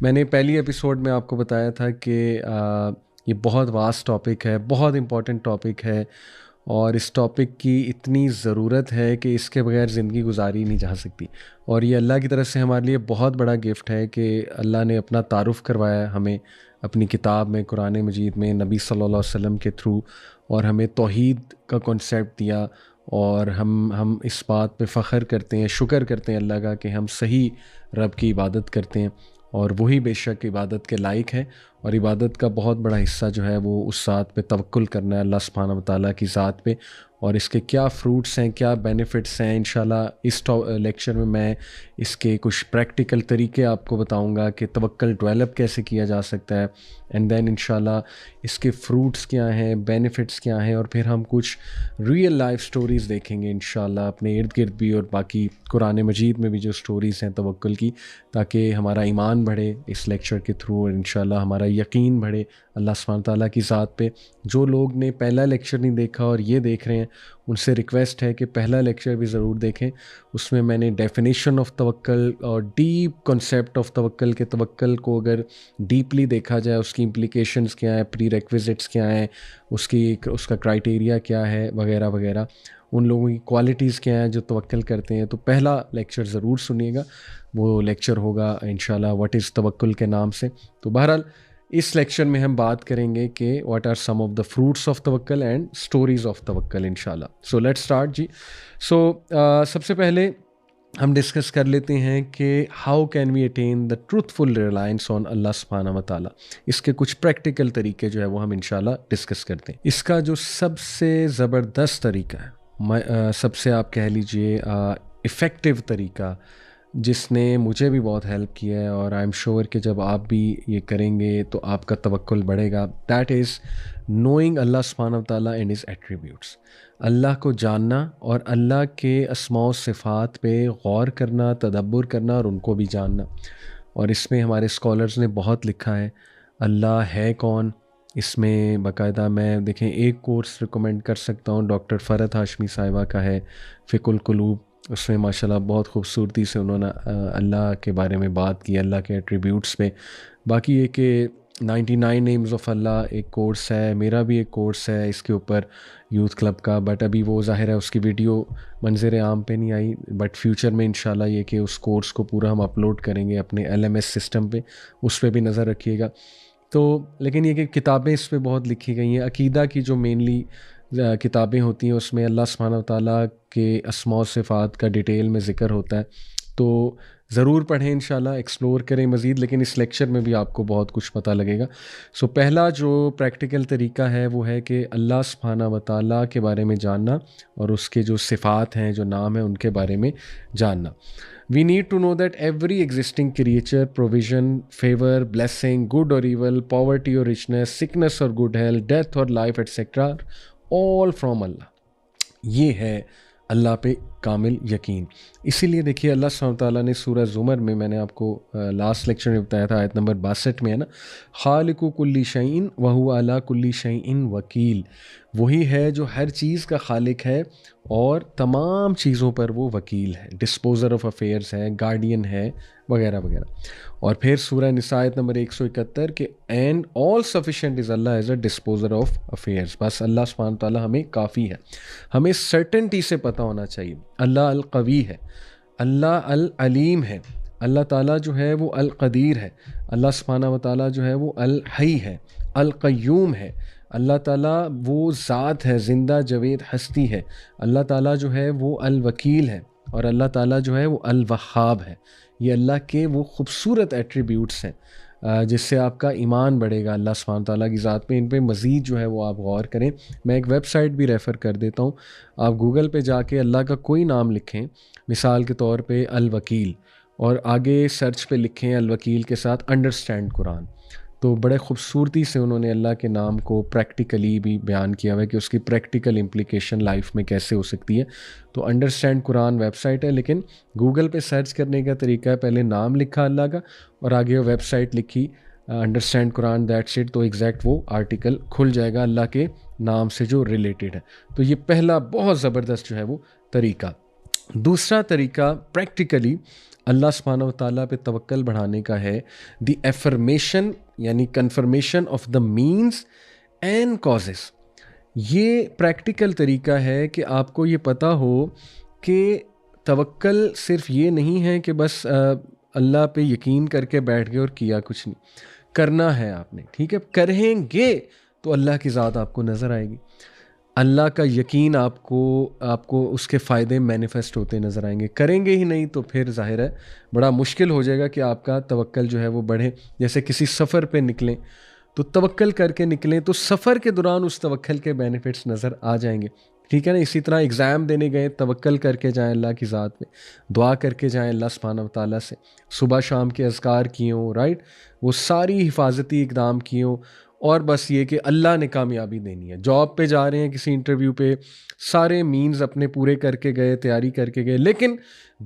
میں نے پہلی ایپیسوڈ میں آپ کو بتایا تھا کہ یہ بہت واسٹ ٹاپک ہے، بہت امپورٹنٹ ٹاپک ہے، اور اس ٹاپک کی اتنی ضرورت ہے کہ اس کے بغیر زندگی گزاری نہیں جا سکتی. اور یہ اللہ کی طرف سے ہمارے لیے بہت بڑا گفٹ ہے کہ اللہ نے اپنا تعارف کروایا ہمیں اپنی کتاب میں، قرآن مجید میں، نبی صلی اللہ علیہ وسلم کے تھرو، اور ہمیں توحید کا کنسیپٹ دیا. اور ہم اس بات پہ فخر کرتے ہیں، شکر کرتے ہیں اللہ کا کہ ہم صحیح رب کی عبادت کرتے ہیں، اور وہی بے شک عبادت کے لائق ہے. اور عبادت کا بہت بڑا حصہ جو ہے وہ اس ذات پہ توکل کرنا ہے، اللہ سبحانہ و تعالیٰ کی ذات پہ. اور اس کے کیا فروٹس ہیں، کیا بینیفٹس ہیں، انشاءاللہ اس لیکچر میں اس کے کچھ پریکٹیکل طریقے آپ کو بتاؤں گا کہ توکل ڈیولپ کیسے کیا جا سکتا ہے. اینڈ دین انشاءاللہ اس کے فروٹس کیا ہیں، بینیفٹس کیا ہیں، اور پھر ہم کچھ ریئل لائف سٹوریز دیکھیں گے انشاءاللہ اپنے ارد گرد بھی، اور باقی قرآن مجید میں بھی جو سٹوریز ہیں توکل کی، تاکہ ہمارا ایمان بڑھے اس لیکچر کے تھرو، اور انشاءاللہ ہمارا یقین بڑھے اللہ سبحانہ تعالیٰ کی ذات پہ. جو لوگ نے پہلا لیکچر نہیں دیکھا اور یہ دیکھ رہے ہیں، ان سے ریکویسٹ ہے کہ پہلا لیکچر بھی ضرور دیکھیں. اس میں نے ڈیفینیشن آف توکل اور ڈیپ کنسیپٹ آف توکل کے توکل کو اگر ڈیپلی دیکھا جائے، اس کی امپلیکیشنز کیا ہیں، پری ریکویزٹس کیا ہیں، اس کا کرائٹیریا کیا ہے، وغیرہ وغیرہ، ان لوگوں کی کوالٹیز کیا ہیں جو توکل کرتے ہیں. تو پہلا لیکچر ضرور سنیے گا، وہ لیکچر ہوگا انشاءاللہ واٹ از توکل کے نام سے. تو بہرحال اس لیکچر میں ہم بات کریں گے کہ what are some of the fruits of توکل اینڈ اسٹوریز آف توکل انشاءاللہ. سو لیٹ اسٹارٹ جی. سو سب سے پہلے ہم ڈسکس کر لیتے ہیں کہ how can we attain the truthful reliance on اللہ سبحانہ و تعالیٰ. اس کے کچھ پریکٹیکل طریقے جو ہے وہ ہم انشاءاللہ ڈسکس کرتے ہیں. اس کا جو سب سے زبردست طریقہ ہے، سب سے آپ کہہ لیجئے افیکٹو طریقہ، جس نے مجھے بھی بہت ہیلپ کیا ہے، اور آئی ایم شیور کہ جب آپ بھی یہ کریں گے تو آپ کا توکل بڑھے گا، دیٹ از نوئنگ اللہ سبحانہ و تعالیٰ اینڈ ہز ایٹریبیوٹس. اللہ کو جاننا اور اللہ کے اسماء و صفات پہ غور کرنا، تدبر کرنا، اور ان کو بھی جاننا. اور اس میں ہمارے اسکالرز نے بہت لکھا ہے اللہ ہے کون. اس میں باقاعدہ میں دیکھیں ایک کورس ریکمینڈ کر سکتا ہوں، ڈاکٹر فرحت ہاشمی صاحبہ کا ہے فقہ القلوب. اس میں ماشاءاللہ بہت خوبصورتی سے انہوں نے اللہ کے بارے میں بات کی، اللہ کے ایٹریبیوٹس پہ. باقی یہ کہ 99 نیمز آف اللہ ایک کورس ہے، میرا بھی ایک کورس ہے اس کے اوپر یوتھ کلب کا، بٹ ابھی وہ ظاہر ہے اس کی ویڈیو منظر عام پہ نہیں آئی، بٹ فیوچر میں انشاءاللہ یہ کہ اس کورس کو پورا ہم اپلوڈ کریں گے اپنے LMS سسٹم پہ، اس پہ بھی نظر رکھیے گا. تو لیکن یہ کہ کتابیں اس پہ بہت لکھی گئی ہیں. عقیدہ کی جو مینلی کتابیں ہوتی ہیں اس میں اللہ سبحانہ و تعالیٰ کے اسماء و صفات کا ڈیٹیل میں ذکر ہوتا ہے، تو ضرور پڑھیں انشاءاللہ، ایکسپلور کریں مزید. لیکن اس لیکچر میں بھی آپ کو بہت کچھ پتہ لگے گا. سو پہلا جو پریکٹیکل طریقہ ہے وہ ہے کہ اللہ سبحانہ و تعالیٰ کے بارے میں جاننا، اور اس کے جو صفات ہیں، جو نام ہیں، ان کے بارے میں جاننا. We need to know that every existing creature, provision, favor, blessing, good or evil, poverty or richness, sickness or good health, death or life, etc. all from Allah. یہ ہے اللہ پہ کامل یقین. اسی لیے دیکھیے اللہ سبحانہ تعالیٰ نے سورہ زمر میں نے آپ کو لاسٹ لیکچر میں بتایا تھا، آیت نمبر 62 میں ہے نا، خالق کل شیء وہو علی کل شیء وکیل. وہی ہے جو ہر چیز کا خالق ہے اور تمام چیزوں پر وہ وکیل ہے، ڈسپوزر آف افیئرس ہے، گارڈین ہے، وغیرہ وغیرہ. اور پھر سورہ نساء آیت نمبر 171 کہ اینڈ آل سفیشینٹ از اللہ as a disposer of affairs. بس اللہ سبحانہ تعالیٰ ہمیں کافی ہے. ہمیں سرٹنٹی سے پتہ ہونا چاہیے اللہ القوی ہے، اللہ العلیم ہے، اللہ تعالیٰ جو ہے وہ القدیر ہے، اللہ سبحانہ و تعالیٰ جو ہے وہ الحی ہے، القیوم ہے، اللہ تعالیٰ وہ ذات ہے، زندہ جاوید ہستی ہے، اللہ تعالیٰ جو ہے وہ الوکیل ہے، اور اللہ تعالیٰ جو ہے وہ الوہاب ہے. یہ اللہ کے وہ خوبصورت ایٹریبیوٹس ہیں جس سے آپ کا ایمان بڑھے گا اللہ سبحانہ تعالیٰ کی ذات پہ. ان پہ مزید جو ہے وہ آپ غور کریں. میں ایک ویب سائٹ بھی ریفر کر دیتا ہوں، آپ گوگل پہ جا کے اللہ کا کوئی نام لکھیں، مثال کے طور پہ الوکیل، اور آگے سرچ پہ لکھیں الوکیل کے ساتھ انڈرسٹینڈ قرآن، تو بڑے خوبصورتی سے انہوں نے اللہ کے نام کو پریکٹیکلی بھی بیان کیا ہوا ہے کہ اس کی پریکٹیکل امپلیکیشن لائف میں کیسے ہو سکتی ہے. تو انڈرسٹینڈ قرآن ویب سائٹ ہے، لیکن گوگل پہ سرچ کرنے کا طریقہ ہے پہلے نام لکھا اللہ کا اور آگے ویب سائٹ لکھی انڈرسٹینڈ قرآن، دیٹس اٹ، تو ایگزیکٹ وہ آرٹیکل کھل جائے گا اللہ کے نام سے جو ریلیٹڈ ہے. تو یہ پہلا بہت زبردست جو ہے وہ طریقہ. دوسرا طریقہ پریکٹیکلی اللہ سبحانہ و تعالیٰ پہ توکل بڑھانے کا ہے دی ایفرمیشن یعنی confirmation of the means and causes. یہ پریکٹیکل طریقہ ہے کہ آپ کو یہ پتہ ہو کہ توکل صرف یہ نہیں ہے کہ بس اللہ پہ یقین کر کے بیٹھ گئے اور کیا کچھ نہیں. کرنا ہے آپ نے, ٹھیک ہے, کریں گے تو اللہ کی ذات آپ کو نظر آئے گی, اللہ کا یقین آپ کو اس کے فائدے مینیفیسٹ ہوتے نظر آئیں گے. کریں گے ہی نہیں تو پھر ظاہر ہے بڑا مشکل ہو جائے گا کہ آپ کا توکل جو ہے وہ بڑھے. جیسے کسی سفر پہ نکلیں تو توکل کر کے نکلیں تو سفر کے دوران اس توکل کے بینیفٹس نظر آ جائیں گے, ٹھیک ہے نا. اسی طرح اگزام دینے گئے, توکل کر کے جائیں اللہ کی ذات پہ, دعا کر کے جائیں اللہ سبحانہ و تعالیٰ سے, صبح شام کے اذکار کیے ہوں, رائٹ, وہ ساری حفاظتی اقدام کیے ہوں, اور بس یہ کہ اللہ نے کامیابی دینی ہے. جاب پہ جا رہے ہیں کسی انٹرویو پہ, سارے مینز اپنے پورے کر کے گئے, تیاری کر کے گئے, لیکن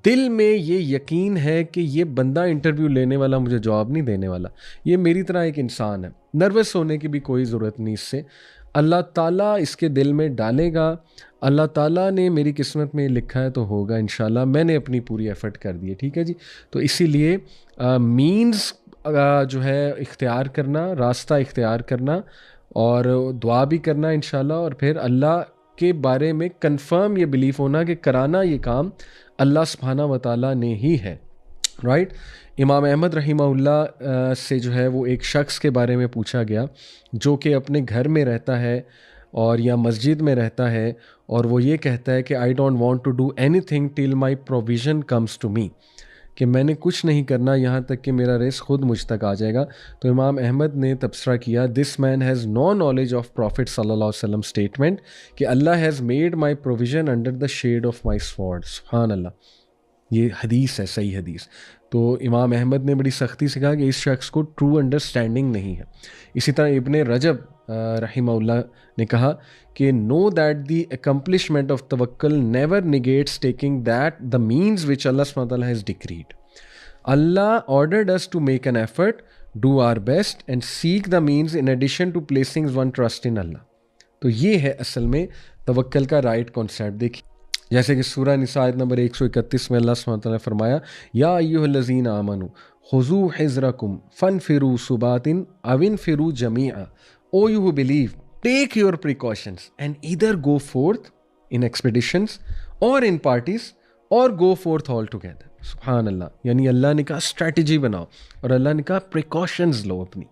دل میں یہ یقین ہے کہ یہ بندہ انٹرویو لینے والا مجھے جاب نہیں دینے والا, یہ میری طرح ایک انسان ہے. نروس ہونے کی بھی کوئی ضرورت نہیں اس سے, اللہ تعالیٰ اس کے دل میں ڈالے گا, اللہ تعالیٰ نے میری قسمت میں لکھا ہے تو ہوگا انشاءاللہ, میں نے اپنی پوری ایفرٹ کر دی ہے, ٹھیک ہے جی. تو اسی لیے مینز جو ہے اختیار کرنا, راستہ اختیار کرنا, اور دعا بھی کرنا انشاءاللہ, اور پھر اللہ کے بارے میں کنفرم یہ بلیف ہونا کہ کرانا یہ کام اللہ سبحانہ و تعالیٰ نے ہی ہے, رائٹ. امام احمد رحمہ اللہ سے جو ہے وہ ایک شخص کے بارے میں پوچھا گیا جو کہ اپنے گھر میں رہتا ہے اور یا مسجد میں رہتا ہے, اور وہ یہ کہتا ہے کہ I don't want to do anything till my provision comes to me, کہ میں نے کچھ نہیں کرنا یہاں تک کہ میرا رزق خود مجھ تک آ جائے گا. تو امام احمد نے تبصرہ کیا, this man has no knowledge of prophet صلی اللہ علیہ وسلم اسٹیٹمنٹ کہ اللہ has made my provision under the shade of my sword. سبحان اللہ, یہ حدیث ہے, صحیح حدیث. تو امام احمد نے بڑی سختی سے کہا کہ اس شخص کو ٹرو انڈرسٹینڈنگ نہیں ہے. اسی طرح ابن رجب رحمہ اللہ نے کہا کہ know that the accomplishment of توکل never negates taking that the means which اللہ سبحانہ وتعالیٰ ہیز ڈکریڈ. اللہ ordered us to make an effort, do our best and seek the means in addition to placing one trust in Allah. تو یہ ہے اصل میں توکل کا رائٹ کانسیپٹ. دیکھیے جیسے کہ سورہ نساء آیت نمبر 131 میں اللہ سبحانہ وتعالیٰ نے فرمایا, یا ایھا الذین آمنوا خذوا حذرکم فانفروا ثبات او انفروا جمیعا. O you who believe, take your precautions and either go forth in expeditions or in parties or go forth all together. سبحان اللہ, یعنی اللہ نے کہا اسٹریٹجی بناؤ, اور اللہ نے کہا پریکاشنز لو اپنی.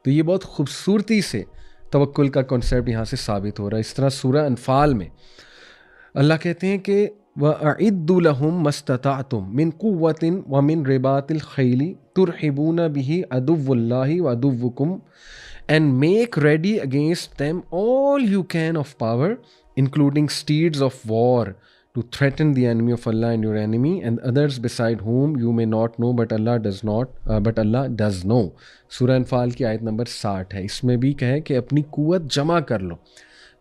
تو یہ بہت خوبصورتی سے توکل کا کنسیپٹ یہاں سے ثابت ہو رہا ہے. اس طرح سورہ انفال میں اللہ کہتے ہیں کہ وَأَعِدُّوا لَهُم مَّا اسْتَطَعْتُم مِّن قُوَّةٍ وَمِن رِّبَاطِ الْخَيْلِ تُرْهِبُونَ بِهِ عَدُوَّ اللَّهِ وَعَدُوَّكُمْ and make ready against them all you can of power, including steeds of war, to threaten the enemy of Allah and your enemy and others beside whom you may not know but Allah does not but Allah does know. سورہ انفال کی آیت number 60 ہے. اس میں بھی کہے کہ اپنی قوت جمع کر لو,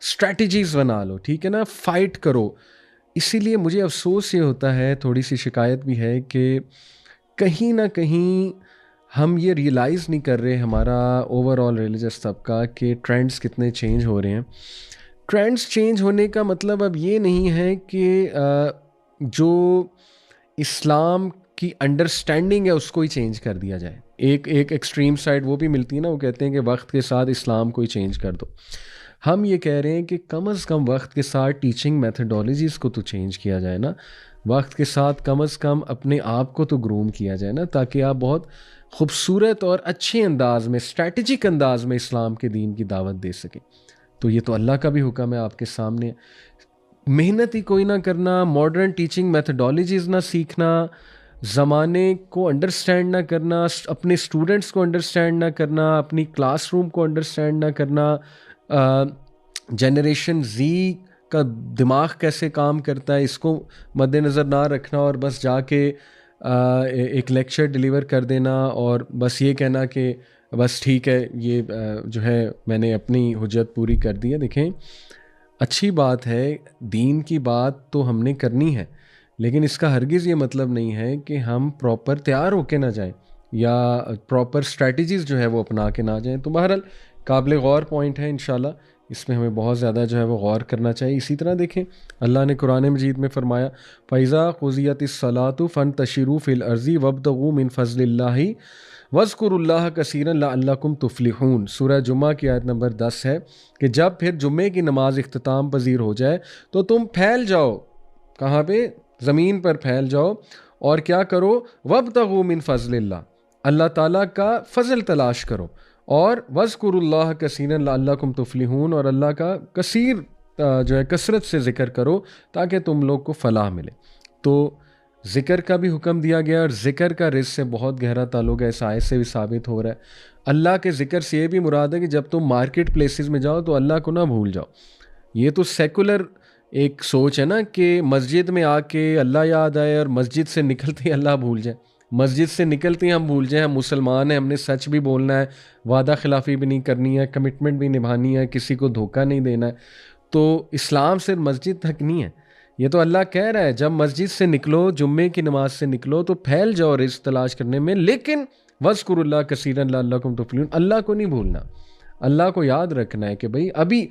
اسٹریٹجیز بنا لو, ٹھیک ہے نا, فائٹ کرو. اسی لیے مجھے افسوس یہ ہوتا ہے, تھوڑی سی شکایت بھی ہے کہ کہیں نہ کہیں ہم یہ ریئلائز نہیں کر رہے, ہمارا اوور آل ریلیجس طبقہ, کہ ٹرینڈز کتنے چینج ہو رہے ہیں. ٹرینڈز چینج ہونے کا مطلب اب یہ نہیں ہے کہ جو اسلام کی انڈرسٹینڈنگ ہے اس کو ہی چینج کر دیا جائے. ایک ایکسٹریم سائڈ وہ بھی ملتی ہے نا, وہ کہتے ہیں کہ وقت کے ساتھ اسلام کو ہی چینج کر دو. ہم یہ کہہ رہے ہیں کہ کم از کم وقت کے ساتھ ٹیچنگ میتھڈالوجیز کو تو چینج کیا جائے نا, وقت کے ساتھ کم از کم اپنے آپ کو تو گروم کیا جائے نا, تاکہ آپ بہت خوبصورت اور اچھے انداز میں, اسٹریٹجک انداز میں اسلام کے دین کی دعوت دے سکیں. تو یہ تو اللہ کا بھی حکم ہے آپ کے سامنے. محنت ہی کوئی نہ کرنا, ماڈرن ٹیچنگ میتھڈالوجیز نہ سیکھنا, زمانے کو انڈرسٹینڈ نہ کرنا, اپنے اسٹوڈنٹس کو انڈرسٹینڈ نہ کرنا, اپنی کلاس روم کو انڈرسٹینڈ نہ کرنا, جنریشن زی کا دماغ کیسے کام کرتا ہے اس کو مد نظر نہ رکھنا, اور بس جا کے ایک لیکچر ڈیلیور کر دینا اور بس یہ کہنا کہ بس ٹھیک ہے, یہ جو ہے میں نے اپنی حجت پوری کر دی ہے. دیکھیں اچھی بات ہے, دین کی بات تو ہم نے کرنی ہے, لیکن اس کا ہرگز یہ مطلب نہیں ہے کہ ہم پراپر تیار ہو کے نہ جائیں یا پراپر اسٹریٹجیز جو ہے وہ اپنا کے نہ جائیں. تو بہرحال قابل غور پوائنٹ ہے انشاءاللہ اس میں ہمیں بہت زیادہ جو ہے وہ غور کرنا چاہیے. اسی طرح دیکھیں اللہ نے قرآن مجید میں فرمایا فَإِذَا قُضِيَتِ الصَّلَاةُ فَانتَشِرُوا فِي الْأَرْضِ وَابْتَغُوا مِن فَضْلِ اللَّهِ وَاذْكُرُوا اللَّهَ كَثِيرًا لَعَلَّكُمْ تُفْلِحُونَ. سورہ جمعہ کی آیت نمبر 10 ہے کہ جب پھر جمعے کی نماز اختتام پذیر ہو جائے تو تم پھیل جاؤ. کہاں پہ؟ زمین پر پھیل جاؤ اور کیا کرو؟ وَابْتَغُوا مِن فَضْلِ اللَّهِ, اللہ تعالیٰ کا فضل تلاش کرو, اور وَاذْكُرُوا اللَّهَ كَثِيرًا لَعَلَّكُمْ تُفْلِحُونَ, اور اللہ کا کثیر جو ہے کثرت سے ذکر کرو تاکہ تم لوگ کو فلاح ملے. تو ذکر کا بھی حکم دیا گیا, اور ذکر کا رزق سے بہت گہرا تعلق ہے, اس آیت سے بھی ثابت ہو رہا ہے. اللہ کے ذکر سے یہ بھی مراد ہے کہ جب تم مارکیٹ پلیسز میں جاؤ تو اللہ کو نہ بھول جاؤ. یہ تو سیکولر ایک سوچ ہے نا کہ مسجد میں آ کے اللہ یاد آئے اور مسجد سے نکلتے ہی اللہ بھول جائے. مسجد سے نکلتے ہی ہم بھول جائیں ہم مسلمان ہیں, ہم نے سچ بھی بولنا ہے, وعدہ خلافی بھی نہیں کرنی ہے, کمٹمنٹ بھی نبھانی ہے, کسی کو دھوکہ نہیں دینا ہے. تو اسلام صرف مسجد تک نہیں ہے. یہ تو اللہ کہہ رہا ہے جب مسجد سے نکلو, جمعے کی نماز سے نکلو تو پھیل جاؤ رزق تلاش کرنے میں, لیکن وَاذْكُرُوا اللَّهَ كَثِيرًا لَعَلَّكُمْ تُفْلِحُونَ, اللہ کو نہیں بھولنا, اللہ کو یاد رکھنا ہے کہ بھئی ابھی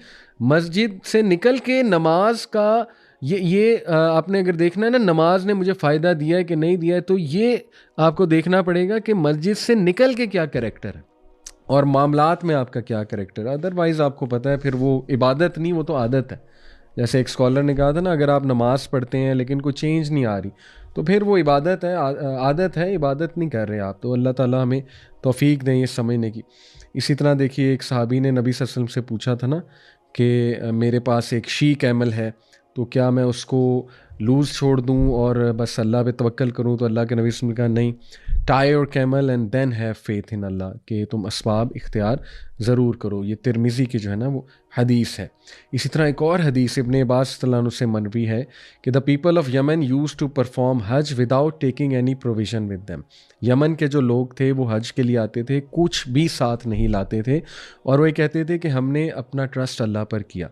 مسجد سے نکل کے نماز کا یہ آپ نے اگر دیکھنا ہے نا نماز نے مجھے فائدہ دیا ہے کہ نہیں دیا ہے, تو یہ آپ کو دیکھنا پڑے گا کہ مسجد سے نکل کے کیا کریکٹر ہے اور معاملات میں آپ کا کیا کریکٹر ہے. ادروائز آپ کو پتہ ہے پھر وہ عبادت نہیں, وہ تو عادت ہے. جیسے ایک اسکالر نے کہا تھا نا, اگر آپ نماز پڑھتے ہیں لیکن کوئی چینج نہیں آ رہی تو پھر وہ عبادت ہے, عادت ہے, عبادت نہیں کر رہے آپ. تو اللہ تعالیٰ ہمیں توفیق دیں یہ سمجھنے کی. اسی طرح دیکھیے ایک صحابی نے نبی صلی اللہ علیہ وسلم سے پوچھا تھا نا کہ میرے پاس ایک شی کیمل ہے تو کیا میں اس کو لوز چھوڑ دوں اور بس اللہ پہ توکل کروں؟ تو اللہ کے نبی صلی اللہ علیہ وسلم نے کہا نہیں, tie your camel and then have faith in اللہ, کہ تم اسباب اختیار ضرور کرو. یہ ترمذی کی جو ہے نا وہ حدیث ہے. اسی طرح ایک اور حدیث ابن عباس صلی اللہ عنہ سے مروی ہے کہ the people of Yemen used to perform حج without taking any provision with them. Yemen کے جو لوگ تھے وہ حج کے لیے آتے تھے, کچھ بھی ساتھ نہیں لاتے تھے, اور وہ یہ کہتے تھے کہ ہم نے اپنا ٹرسٹ اللہ پر کیا,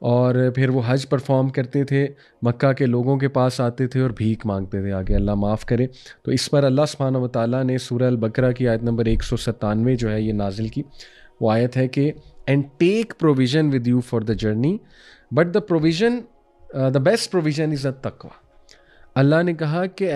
اور پھر وہ حج پرفارم کرتے تھے, مکہ کے لوگوں کے پاس آتے تھے اور بھیک مانگتے تھے آگے اللہ معاف کرے. تو اس پر اللہ سبحانہ و تعالیٰ نے سورہ البقرہ کی آیت نمبر 197 جو ہے یہ نازل کی. وہ آیت ہے کہ and take provision with you for the journey but the provision the best provision is a تقویٰ. اللہ نے کہا کہ